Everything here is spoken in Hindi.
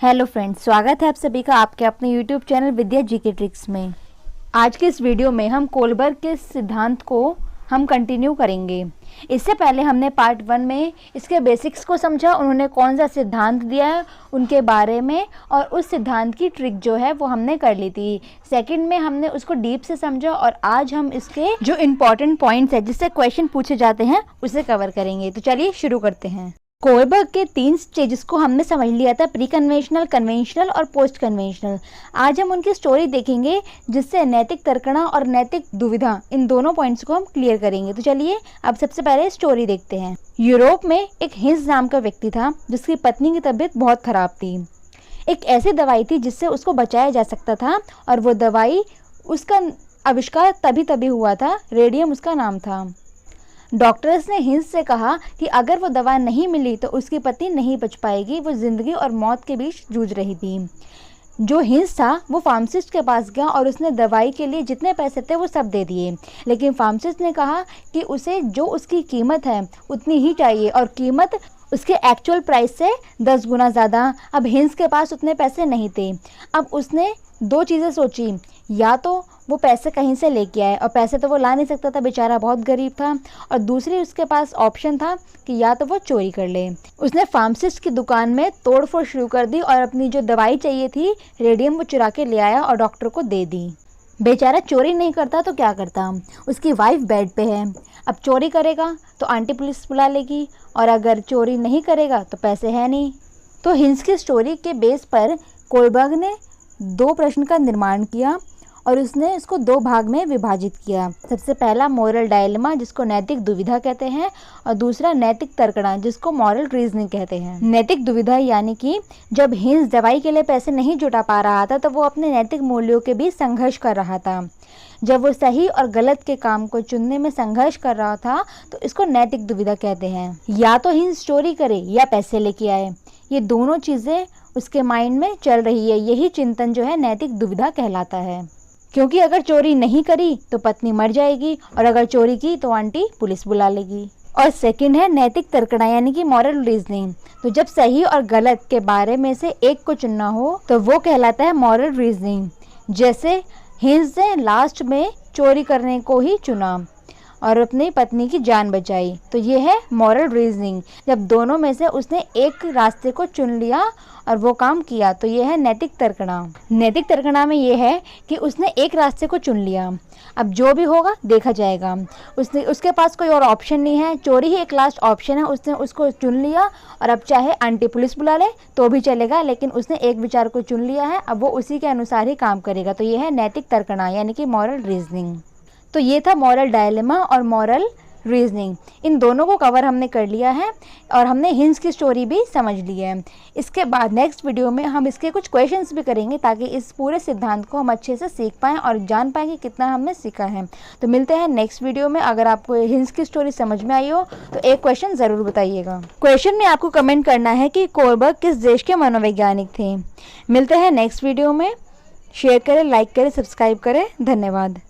हेलो फ्रेंड्स, स्वागत है आप सभी का आपके अपने यूट्यूब चैनल विद्या जीके ट्रिक्स में। आज के इस वीडियो में हम कोलबर्ग के सिद्धांत को हम कंटिन्यू करेंगे। इससे पहले हमने पार्ट 1 में इसके बेसिक्स को समझा, उन्होंने कौन सा सिद्धांत दिया है उनके बारे में, और उस सिद्धांत की ट्रिक जो है वो हमने कर ली थी। सेकंड में हमने उसको डीप से समझा और आज हम इसके जो इम्पोर्टेंट पॉइंट्स है जिससे क्वेश्चन पूछे जाते हैं उसे कवर करेंगे। तो चलिए शुरू करते हैं। कोलबर्ग के 3 स्टेजेस को हमने समझ लिया था, प्री कन्वेंशनल, कन्वेंशनल और पोस्ट कन्वेंशनल। आज हम उनकी स्टोरी देखेंगे जिससे नैतिक तर्कणा और नैतिक दुविधा, इन दोनों पॉइंट्स को हम क्लियर करेंगे। तो चलिए अब सबसे पहले स्टोरी देखते हैं। यूरोप में एक हिंस नाम का व्यक्ति था जिसकी पत्नी की तबीयत बहुत खराब थी। एक ऐसी दवाई थी जिससे उसको बचाया जा सकता था और वो दवाई, उसका आविष्कार तभी हुआ था, रेडियम उसका नाम था। डॉक्टर्स ने हिंस से कहा कि अगर वो दवा नहीं मिली तो उसकी पत्नी नहीं बच पाएगी। वो जिंदगी और मौत के बीच जूझ रही थी। जो हिंस था वो फार्मासिस्ट के पास गया और उसने दवाई के लिए जितने पैसे थे वो सब दे दिए, लेकिन फार्मासिस्ट ने कहा कि उसे जो उसकी कीमत है उतनी ही चाहिए और कीमत उसके एक्चुअल प्राइस से 10 गुना ज़्यादा। अब हिंस के पास उतने पैसे नहीं थे। अब उसने 2 चीज़ें सोची, या तो वो पैसे कहीं से लेके आए, और पैसे तो वो ला नहीं सकता था, बेचारा बहुत गरीब था, और दूसरी उसके पास ऑप्शन था कि या तो वो चोरी कर ले। उसने फार्मासिस्ट की दुकान में तोड़फोड़ शुरू कर दी और अपनी जो दवाई चाहिए थी, रेडियम, वो चुरा के ले आया और डॉक्टर को दे दी। बेचारा चोरी नहीं करता तो क्या करता, उसकी वाइफ बेड पे है। अब चोरी करेगा तो आंटी पुलिस बुला लेगी, और अगर चोरी नहीं करेगा तो पैसे है नहीं। तो हिंस की स्टोरी के बेस पर कोलबर्ग ने 2 प्रश्न का निर्माण किया और उसने इसको 2 भाग में विभाजित किया। सबसे पहला मोरल डायलेमा, जिसको नैतिक दुविधा कहते हैं, और दूसरा नैतिक तर्कणा, जिसको मॉरल रीजनिंग कहते हैं। नैतिक दुविधा यानी कि जब हिंस दवाई के लिए पैसे नहीं जुटा पा रहा था तो वो अपने नैतिक मूल्यों के बीच संघर्ष कर रहा था। जब वो सही और गलत के काम को चुनने में संघर्ष कर रहा था तो इसको नैतिक दुविधा कहते हैं। या तो हिंस चोरी करे या पैसे लेके आए, ये दोनों चीज़ें उसके माइंड में चल रही है। यही चिंतन जो है नैतिक दुविधा कहलाता है, क्योंकि अगर चोरी नहीं करी तो पत्नी मर जाएगी और अगर चोरी की तो आंटी पुलिस बुला लेगी। और सेकंड है नैतिक तर्कणा यानी कि मॉरल रीजनिंग। तो जब सही और गलत के बारे में से एक को चुनना हो तो वो कहलाता है मॉरल रीजनिंग। जैसे हिंस ने लास्ट में चोरी करने को ही चुना और अपनी पत्नी की जान बचाई, तो ये है मॉरल रीजनिंग। जब दोनों में से उसने एक रास्ते को चुन लिया और वो काम किया तो ये है नैतिक तर्कणा। नैतिक तर्कणा में ये है कि उसने एक रास्ते को चुन लिया, अब जो भी होगा देखा जाएगा। उसके पास कोई और ऑप्शन नहीं है, चोरी ही एक लास्ट ऑप्शन है, उसने उसको चुन लिया और अब चाहे आंटी पुलिस बुला ले तो भी चलेगा, लेकिन उसने एक विचार को चुन लिया है, अब वो उसी के अनुसार ही काम करेगा। तो ये है नैतिक तर्कणा यानी कि मॉरल रीजनिंग। तो ये था मॉरल डायलेमा और मॉरल रीजनिंग, इन दोनों को कवर हमने कर लिया है और हमने हिंस की स्टोरी भी समझ ली है। इसके बाद नेक्स्ट वीडियो में हम इसके कुछ क्वेश्चंस भी करेंगे ताकि इस पूरे सिद्धांत को हम अच्छे से सीख पाएँ और जान पाएँ कि कितना हमने सीखा है। तो मिलते हैं नेक्स्ट वीडियो में। अगर आपको हिंस की स्टोरी समझ में आई हो तो एक क्वेश्चन ज़रूर बताइएगा। क्वेश्चन में आपको कमेंट करना है कि कोलबर्ग किस देश के मनोवैज्ञानिक थे। मिलते हैं नेक्स्ट वीडियो में। शेयर करें, लाइक करें, सब्सक्राइब करें। धन्यवाद।